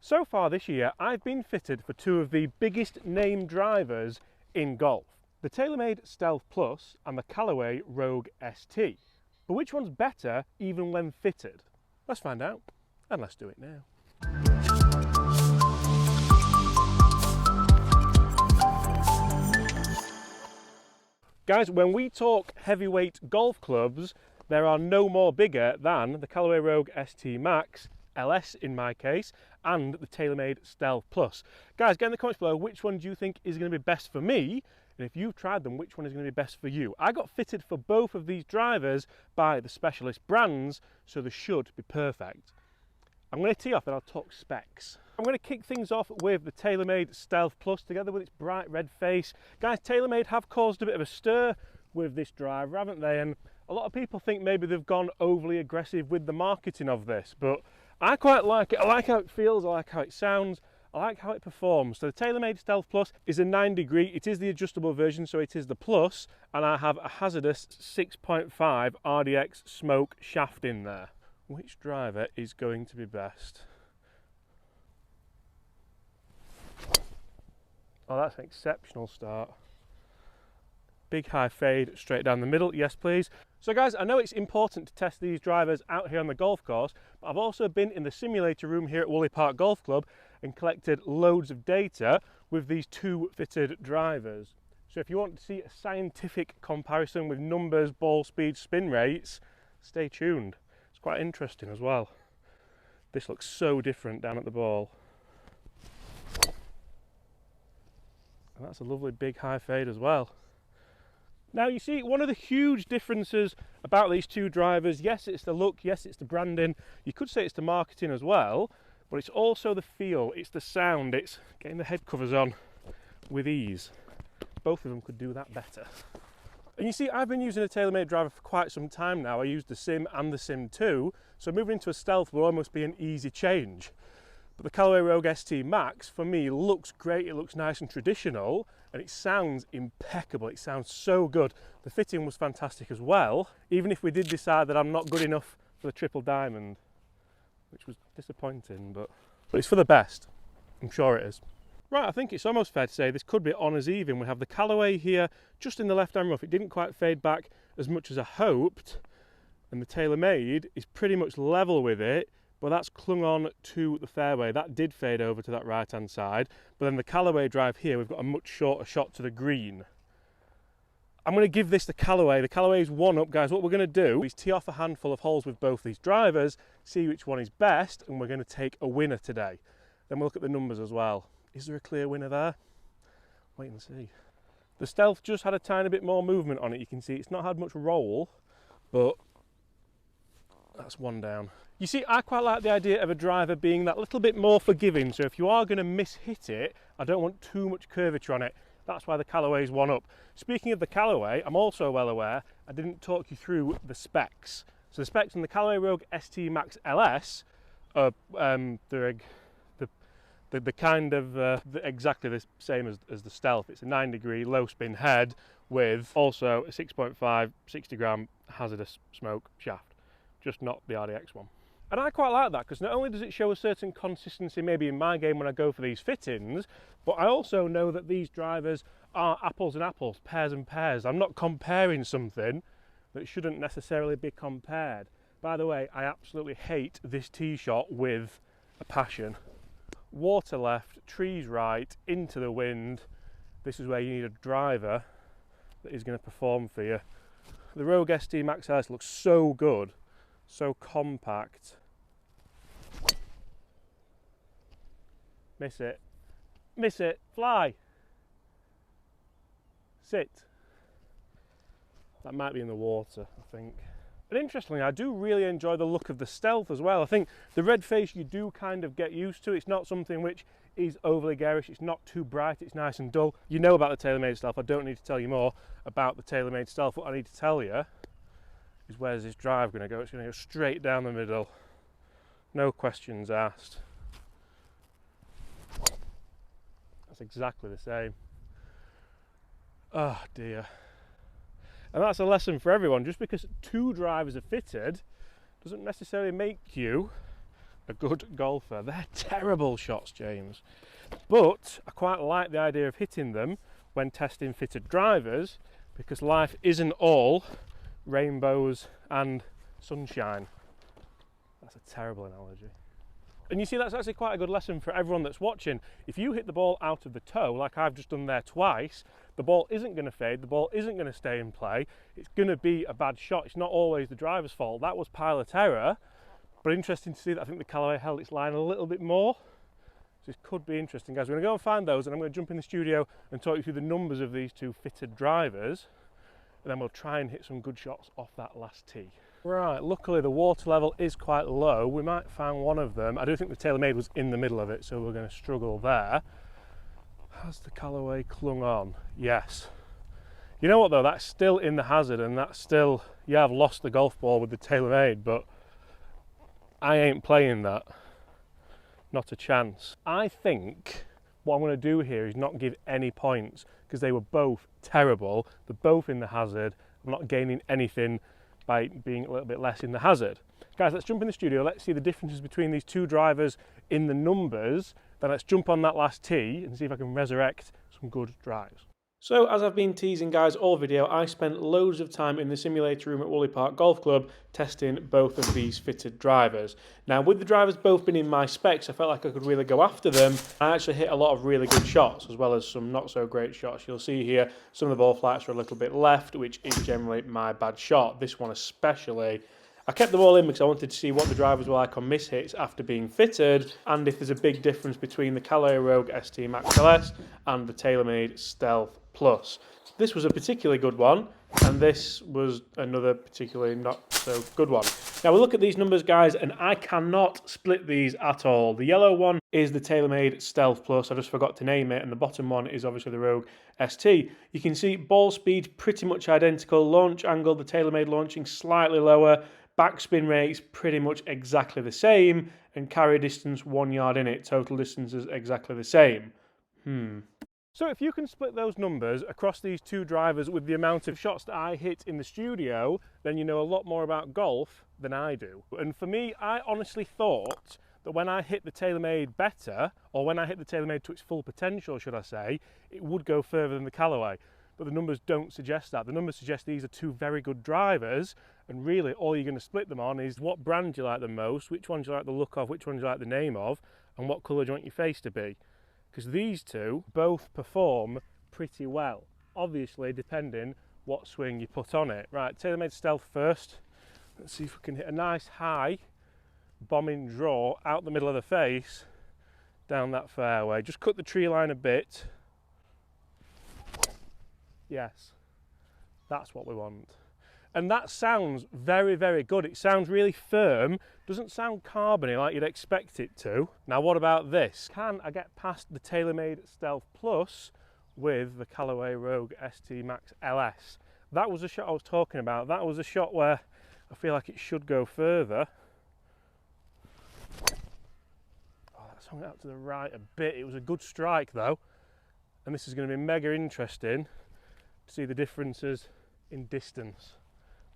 So far this year, I've been fitted for two of the biggest name drivers in golf. The TaylorMade Stealth Plus and the Callaway Rogue ST. But which one's better even when fitted? Let's find out, and let's do it now. Guys, when we talk heavyweight golf clubs, there are no more bigger than the Callaway Rogue ST Max, LS in my case, and the TaylorMade Stealth Plus. Guys, get in the comments below which one do you think is going to be best for me, and if you've tried them, which one is going to be best for you. I got fitted for both of these drivers by the specialist brands, so they should be perfect. I'm going to tee off and I'll talk specs. I'm going to kick things off with the TaylorMade Stealth Plus together with its bright red face. Guys, TaylorMade have caused a bit of a stir with this driver, haven't they? And a lot of people think maybe they've gone overly aggressive with the marketing of this, but I quite like it. I like how it feels, I like how it sounds, I like how it performs. So the TaylorMade Stealth Plus is a 9 degree, it is the adjustable version, so it is the Plus, and I have a hazardous 6.5 RDX smoke shaft in there. Which driver is going to be best? Oh, that's an exceptional start. Big high fade straight down the middle, yes please. So guys, I know it's important to test these drivers out here on the golf course, but I've also been in the simulator room here at Woolley Park Golf Club and collected loads of data with these two fitted drivers. So if you want to see a scientific comparison with numbers, ball speed, spin rates, stay tuned. It's quite interesting as well. This looks so different down at the ball. And that's a lovely big high fade as well. Now you see, one of the huge differences about these two drivers, yes it's the look, yes it's the branding, you could say it's the marketing as well, but it's also the feel, it's the sound, it's getting the head covers on with ease. Both of them could do that better. And you see, I've been using a TaylorMade driver for quite some time now. I use the Sim and the Sim 2, so moving into a Stealth will almost be an easy change. But the Callaway Rogue ST Max, for me, looks great, it looks nice and traditional, and it sounds impeccable, it sounds so good. The fitting was fantastic as well, even if we did decide that I'm not good enough for the triple diamond, which was disappointing, but it's for the best, I'm sure it is. Right, I think it's almost fair to say this could be honours even. We have the Callaway here, just in the left-hand rough. It didn't quite fade back as much as I hoped, and the TaylorMade is pretty much level with it, but that's clung on to the fairway. That did fade over to that right-hand side, but then the Callaway drive here, we've got a much shorter shot to the green. I'm going to give this the Callaway. The Callaway's one up, guys. What we're going to do is tee off a handful of holes with both these drivers, see which one is best, and we're going to take a winner today. Then we'll look at the numbers as well. Is there a clear winner there? Wait and see. The Stealth just had a tiny bit more movement on it. You can see it's not had much roll, but that's one down. You see, I quite like the idea of a driver being that little bit more forgiving, so if you are going to miss-hit it, I don't want too much curvature on it. That's why the Callaway's one up. Speaking of the Callaway, I'm also well aware I didn't talk you through the specs. So the specs on the Callaway Rogue ST Max LS are the kind of exactly the same as the Stealth. It's a 9 degree low spin head with also a 6.5 60 gram hazardous smoke shaft, just not the RDX one. And I quite like that because not only does it show a certain consistency maybe in my game when I go for these fittings, but I also know that these drivers are apples and apples, pears and pears. I'm not comparing something that shouldn't necessarily be compared. By the way, I absolutely hate this tee shot with a passion. Water left, trees right, into the wind. This is where you need a driver that is going to perform for you. The Rogue ST Max LS looks so good, so compact. Miss it, fly, sit. That might be in the water, I think. But interestingly, I do really enjoy the look of the Stealth as well. I think the red face you do kind of get used to. It's not something which is overly garish. It's not too bright. It's nice and dull. You know about the TaylorMade Stealth. I don't need to tell you more about the TaylorMade Stealth. What I need to tell you is where's this drive going to go? It's going to go straight down the middle. No questions asked. That's exactly the same. Oh dear. And that's a lesson for everyone. Just because two drivers are fitted doesn't necessarily make you a good golfer. They're terrible shots, James. But I quite like the idea of hitting them when testing fitted drivers, because life isn't all rainbows and sunshine. That's a terrible analogy. And you see, that's actually quite a good lesson for everyone that's watching. If you hit the ball out of the toe, like I've just done there twice, the ball isn't going to fade, the ball isn't going to stay in play. It's going to be a bad shot. It's not always the driver's fault. That was pilot error, but interesting to see that I think the Callaway held its line a little bit more. So this could be interesting, guys. We're going to go and find those, and I'm going to jump in the studio and talk you through the numbers of these two fitted drivers, and then we'll try and hit some good shots off that last tee. Right, luckily the water level is quite low. We might find one of them. I do think the TaylorMade was in the middle of it, so we're going to struggle there. Has the Callaway clung on? Yes. You know what though, that's still in the hazard, and that's still, yeah, I've lost the golf ball with the TaylorMade, but I ain't playing that. Not a chance. I think what I'm going to do here is not give any points, because they were both terrible. They're both in the hazard. I'm not gaining anything by being a little bit less in the hazard. Guys, let's jump in the studio. Let's see the differences between these two drivers in the numbers. Then let's jump on that last tee and see if I can resurrect some good drives. So as I've been teasing, guys, all video, I spent loads of time in the simulator room at Woolley Park Golf Club testing both of these fitted drivers. Now, with the drivers both being in my specs, I felt like I could really go after them. I actually hit a lot of really good shots, as well as some not so great shots. You'll see here, some of the ball flights are a little bit left, which is generally my bad shot. This one especially. I kept them all in because I wanted to see what the drivers were like on mishits after being fitted, and if there's a big difference between the Callaway Rogue ST Max LS and the TaylorMade Stealth Plus. This was a particularly good one, and this was another particularly not so good one. Now we'll look at these numbers, guys, and I cannot split these at all. The yellow one is the TaylorMade Stealth Plus, I just forgot to name it, and the bottom one is obviously the Rogue ST. You can see ball speed pretty much identical, launch angle, the TaylorMade launching slightly lower, backspin rates pretty much exactly the same, and carry distance 1 yard in it. Total distance is exactly the same. So if you can split those numbers across these two drivers with the amount of shots that I hit in the studio, then you know a lot more about golf than I do. And for me, I honestly thought that when I hit the TaylorMade better, or when I hit the TaylorMade to its full potential, should I say, it would go further than the Callaway. But the numbers don't suggest that. The numbers suggest these are two very good drivers, and really all you're going to split them on is what brand do you like the most, which one do you like the look of, which one do you like the name of, and what colour do you want your face to be. Because these two both perform pretty well, obviously depending what swing you put on it. Right, TaylorMade Stealth first. Let's see if we can hit a nice high bombing draw out the middle of the face down that fairway. Just cut the tree line a bit. Yes, that's what we want. And that sounds very, very good. It sounds really firm, doesn't sound carbony like you'd expect it to. Now what about this? Can I get past the TaylorMade Stealth Plus with the Callaway Rogue ST Max LS? That was a shot I was talking about. That was a shot where I feel like it should go further. Oh, that's hung out to the right a bit. It was a good strike though. And this is going to be mega interesting to see the differences in distance.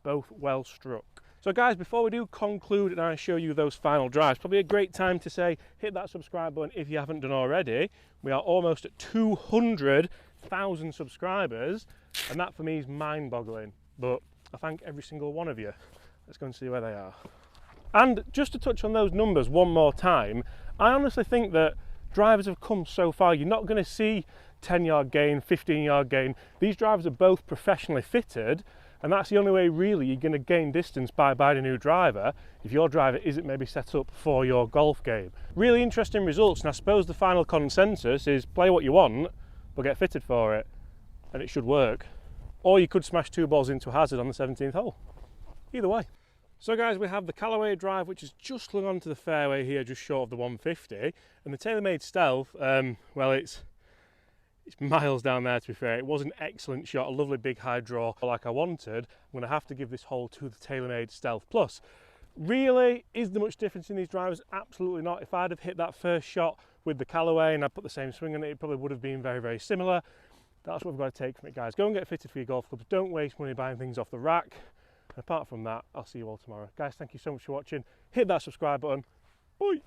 Both well struck. So guys, before we do conclude and I show you those final drives, probably a great time to say hit that subscribe button if you haven't done already. We are almost at 200,000 subscribers, and that for me is mind-boggling, but I thank every single one of you. Let's go and see where they are. And just to touch on those numbers one more time, I honestly think that drivers have come so far. You're not going to see 10-yard gain, 15-yard gain. These drivers are both professionally fitted, and that's the only way really you're going to gain distance by buying a new driver if your driver isn't maybe set up for your golf game. Really interesting results, and I suppose the final consensus is play what you want, but get fitted for it, and it should work. Or you could smash two balls into a hazard on the 17th hole. Either way. So guys, we have the Callaway drive, which is just slung onto the fairway here, just short of the 150, and the TaylorMade Stealth, well, it's miles down there, to be fair. It was an excellent shot, a lovely big high draw like I wanted. I'm going to have to give this hole to the TaylorMade Stealth Plus. Really, is there much difference in these drivers? Absolutely not. If I'd have hit that first shot with the Callaway and I put the same swing on it, it probably would have been very, very similar. That's what we've got to take from it, guys. Go and get fitted for your golf clubs. Don't waste money buying things off the rack. And apart from that, I'll see you all tomorrow. Guys, thank you so much for watching. Hit that subscribe button. Oi.